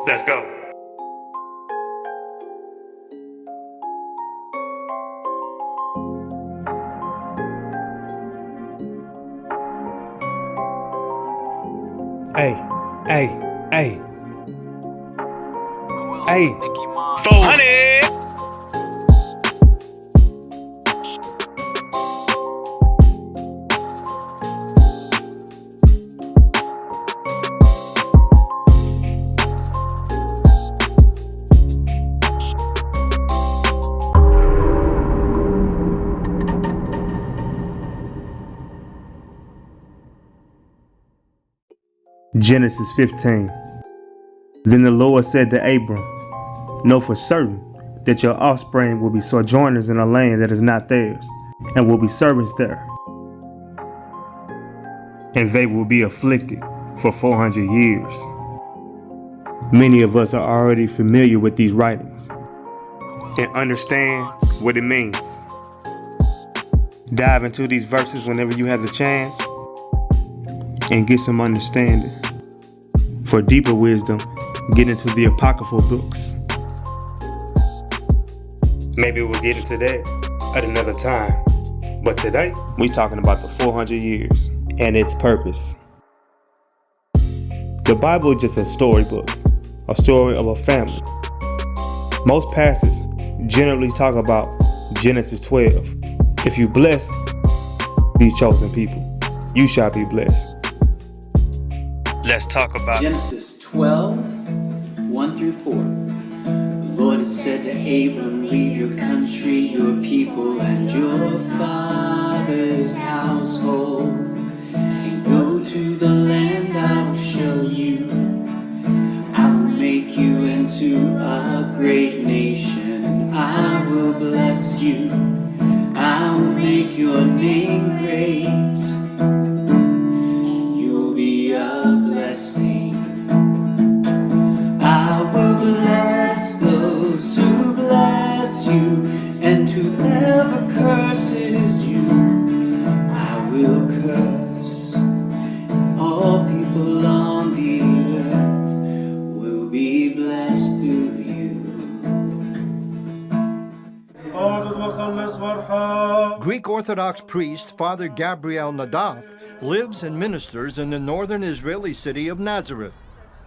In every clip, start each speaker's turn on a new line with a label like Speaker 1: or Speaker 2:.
Speaker 1: Let's go. Hey, hey, hey. Hey, 400. Genesis 15. Then the Lord said to Abram, know for certain that your offspring will be sojourners in a land that is not theirs, and will be servants there. And they will be afflicted for 400 years. Many of us are already familiar with these writings and understand what it means. Dive into these verses whenever you have the chance and get some understanding. For deeper wisdom, get into the apocryphal books. Maybe we'll get into that at another time. But today, we're talking about the 400 years and its purpose. The Bible is just a storybook, a story of a family. Most pastors generally talk about Genesis 12. If you bless these chosen people, you shall be blessed. Let's talk about
Speaker 2: Genesis 12, 1 through 4. The Lord had said to Abram, leave your country, your people, and your father's household, and go to the land I will show you. I will make you into a great nation, and I will bless you. I will make your name great. You'll be a blessing. I will bless those who bless you, and whoever curses you, I will curse. All people on the earth will be blessed through you.
Speaker 3: Greek Orthodox priest Father Gabriel Nadav lives and ministers in the northern Israeli city of Nazareth.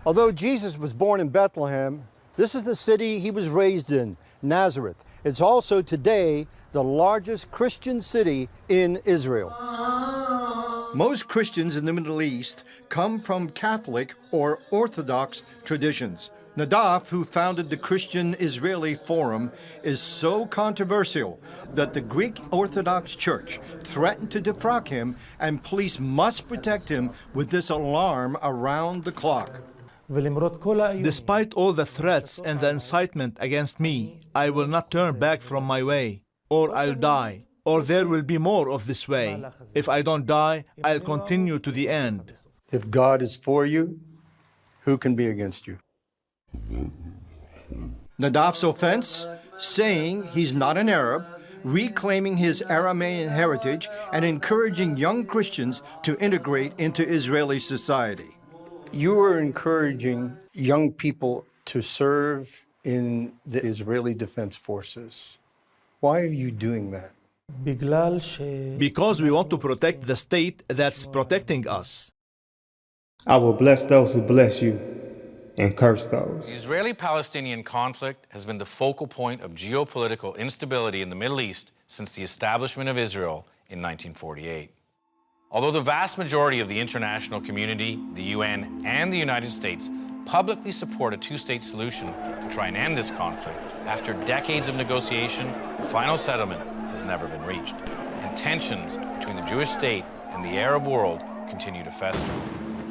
Speaker 3: Although Jesus was born in Bethlehem, this is the city he was raised in, Nazareth. It's also today the largest Christian city in Israel. Most Christians in the Middle East come from Catholic or Orthodox traditions. Nadav, who founded the Christian Israeli Forum, is so controversial that the Greek Orthodox Church threatened to defrock him, and police must protect him with this alarm around the clock.
Speaker 4: Despite all the threats and the incitement against me, I will not turn back from my way, or I'll die, or there will be more of this way. If I don't die, I'll continue to the end.
Speaker 3: If God is for you, who can be against you? Nadav's offense? Saying he's not an Arab, reclaiming his Aramean heritage, and encouraging young Christians to integrate into Israeli society. You are encouraging young people to serve in the Israeli Defense Forces. Why are you doing that?
Speaker 4: Because we want to protect the state that's protecting us.
Speaker 1: I will bless those who bless you and curse those.
Speaker 5: The Israeli-Palestinian conflict has been the focal point of geopolitical instability in the Middle East since the establishment of Israel in 1948. Although the vast majority of the international community, the UN, and the United States publicly support a two-state solution to try and end this conflict, after decades of negotiation, a final settlement has never been reached, and tensions between the Jewish state and the Arab world continue to fester.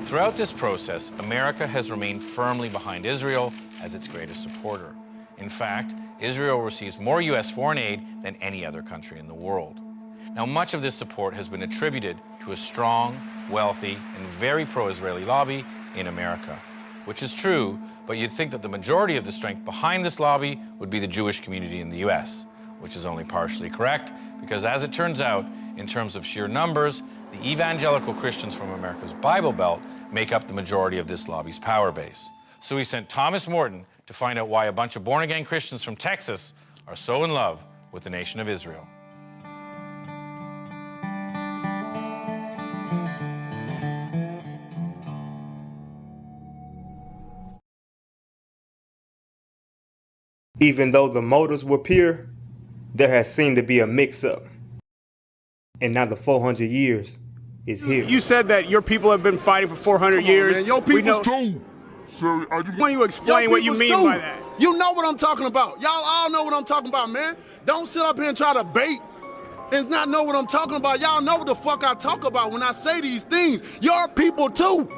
Speaker 5: Throughout this process, America has remained firmly behind Israel as its greatest supporter. In fact, Israel receives more U.S. foreign aid than any other country in the world. Now, much of this support has been attributed to a strong, wealthy, and very pro-Israeli lobby in America, which is true, but you'd think that the majority of the strength behind this lobby would be the Jewish community in the U.S., which is only partially correct, because as it turns out, in terms of sheer numbers, the evangelical Christians from America's Bible Belt make up the majority of this lobby's power base. So he sent Thomas Morton to find out why a bunch of born-again Christians from Texas are so in love with the nation of Israel.
Speaker 1: Even though the motives were pure, there has seemed to be a mix-up. And now the 400 years is here.
Speaker 6: You said that your people have been fighting for 400 years.
Speaker 7: Man, your people's too. So
Speaker 6: Why don't you explain what you mean by that?
Speaker 7: You know what I'm talking about. Y'all all know what I'm talking about, man. Don't sit up here and try to bait and not know what I'm talking about. Y'all know what the fuck I talk about when I say these things. Your people too.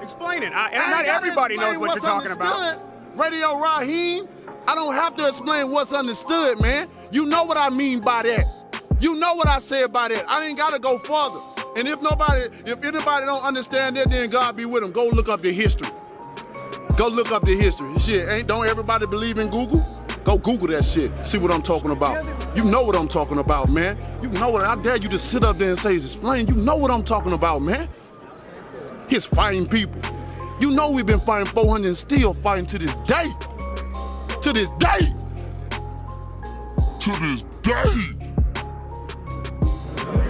Speaker 6: Explain it. Not everybody knows what you're talking about.
Speaker 7: Radio Raheem, I don't have to explain what's understood, man. You know what I mean by that. You know what I say about that. I ain't gotta go further. And if anybody don't understand that, then God be with them. Go look up the history. Go look up the history. Shit, don't everybody believe in Google? Go Google that shit. See what I'm talking about. You know what I'm talking about, man. You know what, I dare you to sit up there and say, explain. You know what I'm talking about, man. He's fighting people. You know we've been fighting 400 and still fighting to this day. To this day. To this day.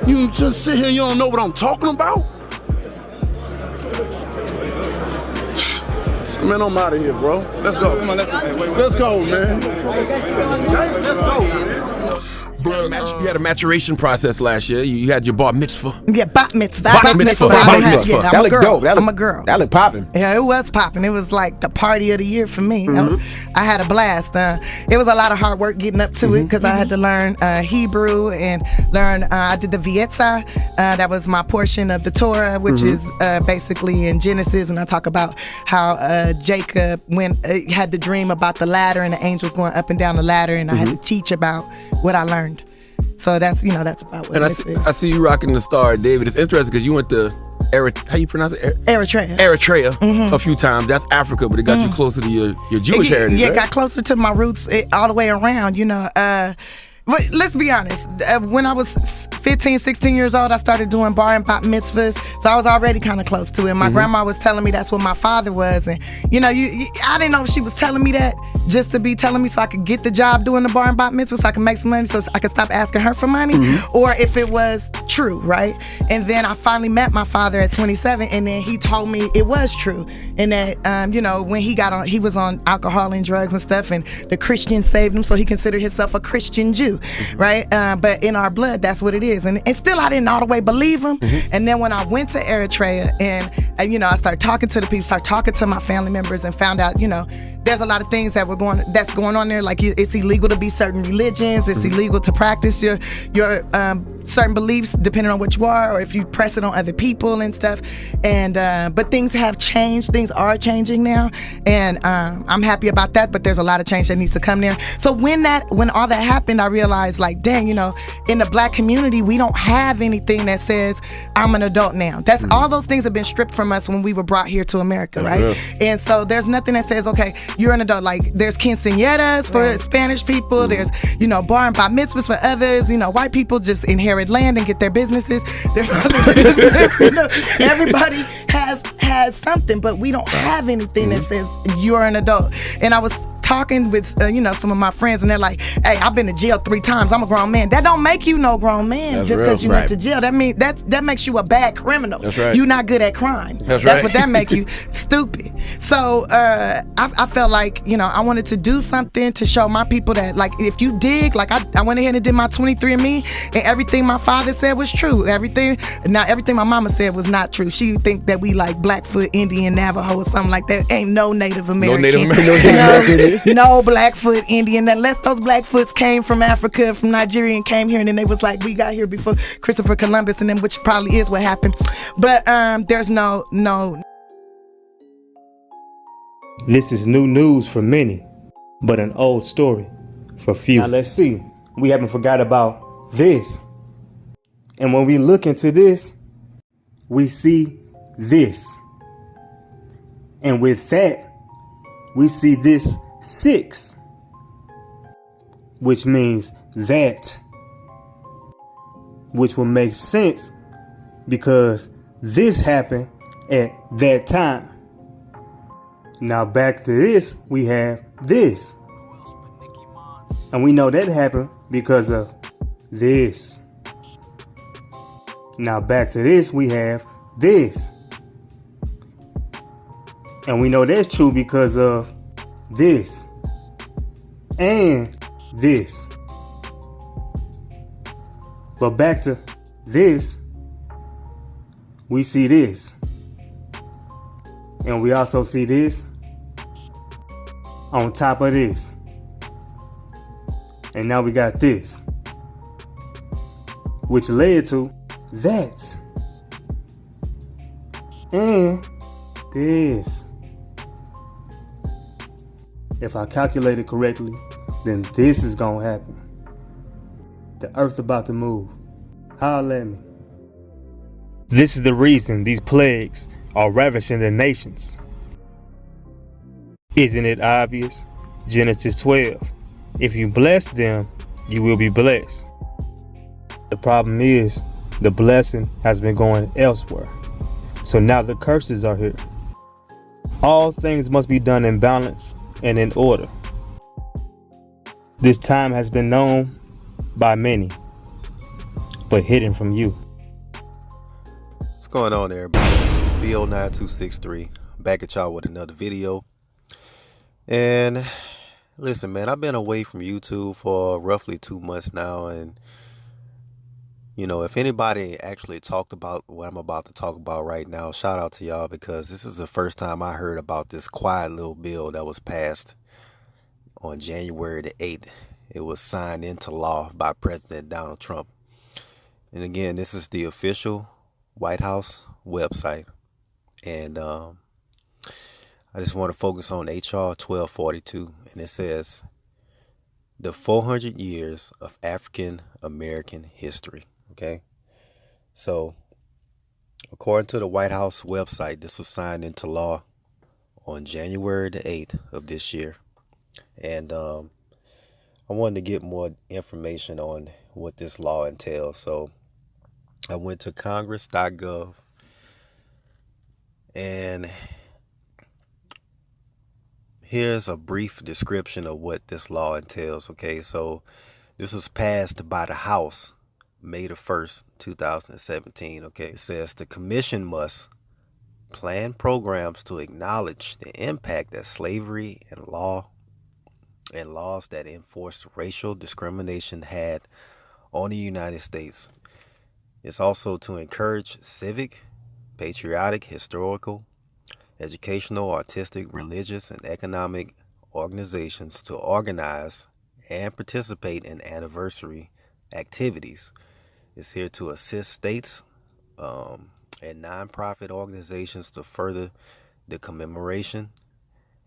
Speaker 7: You just sit here and you don't know what I'm talking about? Man, I'm out of here, bro. Let's go. Come on, let's go, man. Let's go, man.
Speaker 8: You had a maturation process last year. You had your bar mitzvah.
Speaker 9: Yeah, bat mitzvah.
Speaker 8: Bat mitzvah.
Speaker 9: Yeah,
Speaker 10: That looked dope.
Speaker 9: I'm a girl.
Speaker 10: That looked popping.
Speaker 9: Yeah, it was popping. It was like the party of the year for me. I had a blast. It was a lot of hard work getting up to it because I had to learn Hebrew and learn. I did the Vietza. That was my portion of the Torah, which is basically in Genesis, and I talk about how Jacob had the dream about the ladder and the angels going up and down the ladder, and I had to teach about what I learned. So that's about what
Speaker 8: and
Speaker 9: it is.
Speaker 8: I see you rocking the Star of David. It's interesting because you went to how you pronounce it? Eritrea a few times. That's Africa, but it got you closer to your Jewish heritage.
Speaker 9: Yeah,
Speaker 8: right?
Speaker 9: It got closer to my roots all the way around, But let's be honest, when I was 15, 16 years old, I started doing bar and bat mitzvahs, so I was already kind of close to it. My grandma was telling me that's what my father was, and I didn't know if she was telling me that just to be telling me so I could get the job doing the bar and bat mitzvahs, so I could make some money, so I could stop asking her for money, or if it was true, right? And then I finally met my father at 27, and then he told me it was true, and that when he was on alcohol and drugs and stuff, and the Christians saved him, so he considered himself a Christian Jew, right? But in our blood, that's what it is. And still, I didn't all the way believe him. And then when I went to Eritrea and I started talking to the people, started talking to my family members, and found out, there's a lot of things that's going on there. Like it's illegal to be certain religions. It's illegal to practice your certain beliefs depending on what you are, or if you press it on other people and stuff. And but things have changed. Things are changing now, and I'm happy about that. But there's a lot of change that needs to come there. So when all that happened, I realized, like, dang, in the black community, we don't have anything that says I'm an adult now. That's all those things have been stripped from us when we were brought here to America, right? Real. And so there's nothing that says, okay, you're an adult. Like there's quinceañeras for Spanish people. There's bar and bat mitzvahs for others. White people just inherit land and get their businesses. There's other business. Everybody has something, but we don't have anything that says you're an adult. And I was talking with some of my friends, and they're like, hey, I've been to jail 3 times. I'm a grown man. That don't make you no grown man. That's just because you went to jail. That means that makes you a bad criminal.
Speaker 8: That's right.
Speaker 9: You're not good at crime. That's what that make you. Stupid. So I felt like I wanted to do something to show my people that, like, if you dig, like I went ahead and did my 23andMe, and everything my father said was true. Everything my mama said was not true. She think that we like Blackfoot, Indian, Navajo, or something like that. Ain't no Native American. No Blackfoot Indian, unless those Blackfoots came from Africa, from Nigeria, and came here, and then they was like, we got here before Christopher Columbus, and then which probably is what happened. But there's no.
Speaker 1: This is new news for many, but an old story for few. Now let's see. We haven't forgot about this. And when we look into this, we see this. And with that, we see this 6, which means that, which will make sense because this happened at that time. Now back to this, we have this. And we know that happened because of this. Now back to this, we have this. And we know that's true because of this. And this. But back to this, we see this. And we also see this on top of this. And now we got this, which led to that. And this. If I calculate it correctly, then this is gonna happen. The earth about to move. Holla at me. This is the reason these plagues are ravishing the nations. Isn't it obvious? Genesis 12. If you bless them, you will be blessed. The problem is, the blessing has been going elsewhere. So now the curses are here. All things must be done in balance and in order. This time has been known by many, but hidden from you.
Speaker 10: What's going on, everybody? BO9263 back at y'all with another video. And listen, man, I've been away from YouTube for roughly 2 months now, and you know, if anybody actually talked about what I'm about to talk about right now, shout out to y'all, because this is the first time I heard about this quiet little bill that was passed on January the 8th. It was signed into law by President Donald Trump. And again, this is the official White House website. And I just want to focus on HR 1242. And it says, the 400 years of African American history. Okay. So according to the White House website, this was signed into law on January the 8th of this year. And I wanted to get more information on what this law entails. So I went to congress.gov, and here's a brief description of what this law entails. Okay, so this was passed by the House May the 1st, 2017. Okay, it says the commission must plan programs to acknowledge the impact that slavery and laws that enforced racial discrimination had on the United States. It's also to encourage civic, patriotic, historical, educational, artistic, religious, and economic organizations to organize and participate in anniversary activities. It's here to assist states and nonprofit organizations to further the commemoration,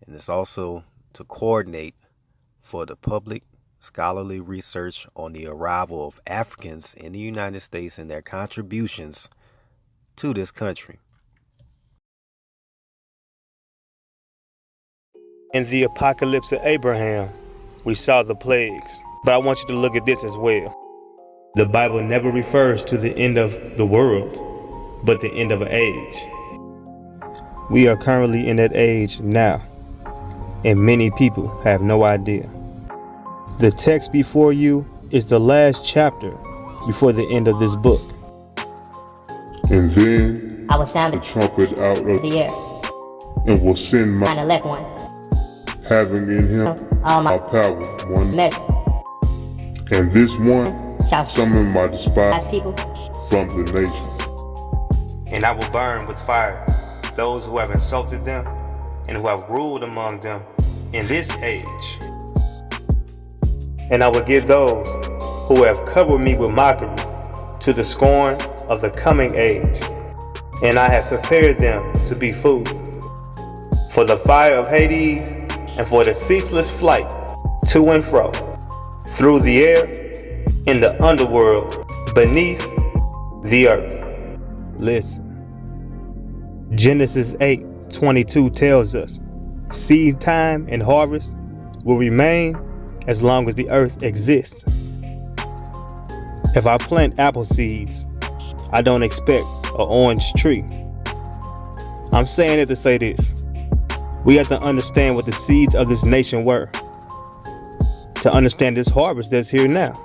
Speaker 10: and it's also to coordinate for the public scholarly research on the arrival of Africans in the United States and their contributions to this country.
Speaker 1: In the apocalypse of Abraham, we saw the plagues, but I want you to look at this as well. The Bible never refers to the end of the world, but the end of an age. We are currently in that age now, and many people have no idea. The text before you is the last chapter before the end of this book.
Speaker 11: And then
Speaker 12: I will sound
Speaker 11: the trumpet out of
Speaker 12: the air,
Speaker 11: and will send my
Speaker 12: elect one,
Speaker 11: having in him
Speaker 12: all my
Speaker 11: power, one
Speaker 12: measure.
Speaker 11: And this one
Speaker 12: shall
Speaker 11: summon my despised
Speaker 12: people
Speaker 11: from the nations.
Speaker 1: And I will burn with fire those who have insulted them and who have ruled among them in this age. And I will give those who have covered me with mockery to the scorn of the coming age. And I have prepared them to be food for the fire of Hades and for the ceaseless flight to and fro through the air, in the underworld, beneath the earth. Listen. Genesis 8:22 tells us seed time and harvest will remain as long as the earth exists. If I plant apple seeds, I don't expect an orange tree. I'm saying it to say this. We have to understand what the seeds of this nation were to understand this harvest that's here now.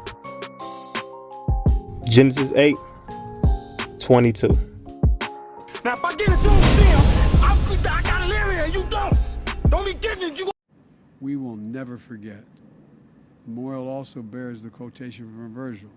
Speaker 1: Genesis 8:22.
Speaker 6: Now, if I get into a film, I gotta live here, and you don't. Don't be getting it.
Speaker 12: We will never forget. The memorial also bears the quotation from Virgil.